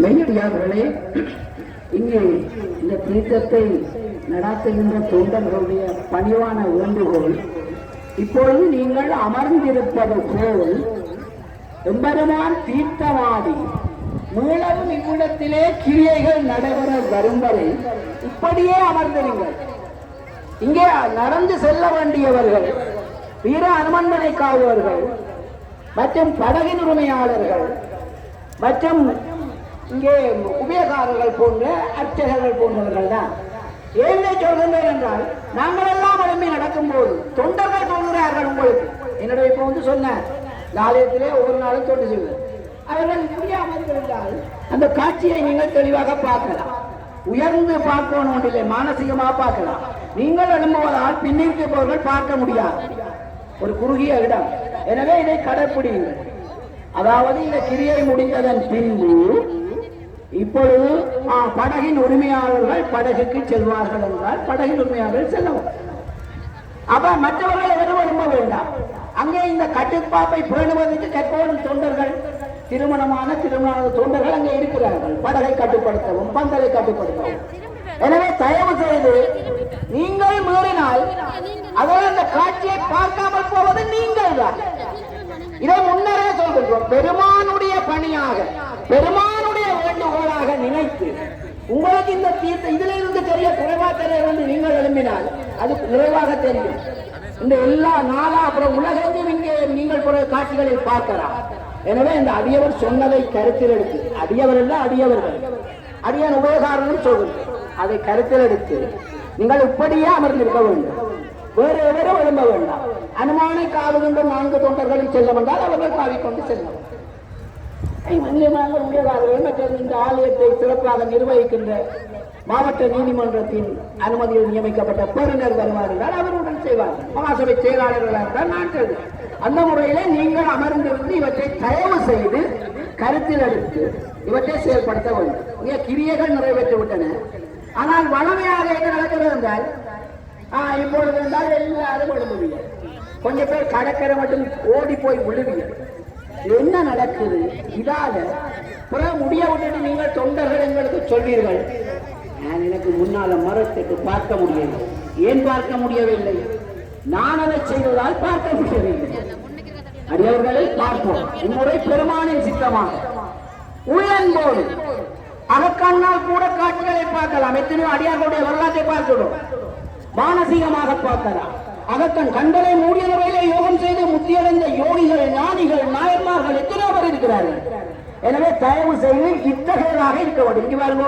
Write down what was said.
மெய்யடியார்களே, இங்கே இந்த தீர்த்தத்தை நடாத்துகின்ற தொண்டர்களுடைய பணிவான வேண்டுகோள், இப்பொழுது நீங்கள் அமர்ந்திருப்பது போல் எம்பெருமான் தீர்த்தமாடி மீளவும் இவ்விடத்திலே கிரியைகள் நடைபெற வரும் வரை இப்படியே அமர்ந்திருங்கள். இங்கே நடந்து செல்ல வேண்டியவர்கள், வீர அனுமந்தனை காவலர்கள் மற்றும் படகின் உரிமையாளர்கள் மற்றும் இங்கே உபயகாரர்கள் போன்ற அர்ச்சகர்கள் போன்றவர்கள் தான். ஏழை சொல்கின்றேன் என்றால், நாங்கள் எல்லாம் எழும்பி நடக்கும் போது தொண்டர்கள் சொல்கிறார்கள் உங்களுக்கு. என்னுடைய இப்போ வந்து சொன்னார், ஆலயத்திலே ஒவ்வொரு நாளும் தொண்டு செய்வது. அவர்கள் முடியாமல் இருந்தால் அந்த காட்சியை நீங்கள் தெளிவாக பார்க்கலாம். உயர்ந்து பார்க்கணும் ஒன்றில்லை, மானசீகமாக பார்க்கலாம். நீங்கள் எழும்புவதால் பின்னிற்கு போவர்கள் பார்க்க முடியாது, ஒரு குறுகிய இடம். எனவே இதை கடைப்பிடிங்கள். அதாவது இந்த கிரியை முடிந்ததன் பின்பு இப்பொழுது படகின் உரிமையாளர்கள் படகுக்கு செல்வார்கள் என்றால் படகின் உரிமையாளர்கள் செல்லவும். அப்ப மற்றவர்கள் எவரும் விரும்ப வேண்டாம். அங்கே இந்த கட்டுப்பாட்டை பேணுவதற்கு கற்போடும் தொண்டர்கள், திருமணமான தொண்டர்கள் அங்கே இருக்கிறார்கள், படகை கட்டுப்படுத்தவும் பந்தலை கட்டுப்படுத்தவும். எனவே தயவு செய்து நீங்கள் மீறினால் அதாவது அந்த காட்சியை பார்க்காமல் போவது நீங்கள் தான். இதை முன்னரே சொல்கிறோம். பெருமானுடைய பணியாக, பெருமானுடைய வேண்டுகோளாக நினைத்து உங்களுக்கு இந்த தீர்த்த இதில் இருந்து தெரிய குறைவாக நீங்கள் எழும்பினால் அது நிறைவாக தெரியும். இந்த எல்லா நாளா அப்புறம் உலகெங்கும் இங்கே நீங்கள் காட்சிகளை பார்க்கலாம். எனவே இந்த அடியவர் சொன்னதை கருத்தில் எடுத்து, அடியவர் அல்ல அடியவர்கள், அடியன் உபயோகாரம் சொல்கிறேன், அதை கருத்தில் எடுத்து நீங்கள் இப்படியே அமர்ந்திருக்க வேண்டும். வேறு எவரும் எழும்ப வேண்டாம். அனுமானை காவுகின்ற 4 தொண்டர்களை செல்ல வந்தால் அவர்கள் காவிக்கொண்டு செல்லும். இந்த ஆலயத்தை சிறப்பாக நிர்வகிக்கின்ற மாவட்ட நீதிமன்றத்தின் அனுமதியில் நியமிக்கப்பட்ட பேரினர் வருவார்கள், அவருடன் செய்வார்கள். மகாசபை செயலாளர்களாக இருந்தால் நாட்கள். அந்த முறையிலே நீங்கள் அமர்ந்திருந்து இவற்றை தயவு செய்து கருத்தில் எடுத்து இவற்றை செயல்படுத்த வேண்டும். இங்கே கிரியைகள் நிறைவேற்றி விட்டன. ஆனால் வளமையாக என்ன நடக்கிறது என்றால், இப்பொழுது என்றால் எல்லாரும் விழும்புவீர்கள், கொஞ்சம் பேர் கடற்கரை மட்டும் ஓடி போய் விழுவீர்கள். என்ன நடக்குது? இதால புற முடிய விட்டுட்டு நீங்கள் தொண்டர்கள் எங்களுக்கு சொல்வீர்கள், நான் எனக்கு முன்னால மரத்துக்கு பார்க்க முடியவில்லை. ஏன் பார்க்க முடியவில்லை? நான் அதை செய்வதால் பார்க்க முடியவில்லை. அடியவர்களை பார்ப்போம். இம்முறை பெருமானின் சித்தமாக உள்ளன்போடு அகக்கண்ணால் கூட காட்சிகளை பார்க்கலாம். எத்தனையோ அடியார்களுடைய வரலாற்றை பார்க்கிறோம். மானசீகமாக பார்க்கலாம். அகக்கண் கண்களை மூடிய முறையிலே யோகம் செய்து முத்தியடைந்த யோகிகள், ஞானிகள், நாயன்மார்கள் எத்தனையோ பேர் இருக்கிறார்கள். எனவே தயவு செய்து இத்தகையதாக இருக்க வேண்டும். இங்கு பாருங்க,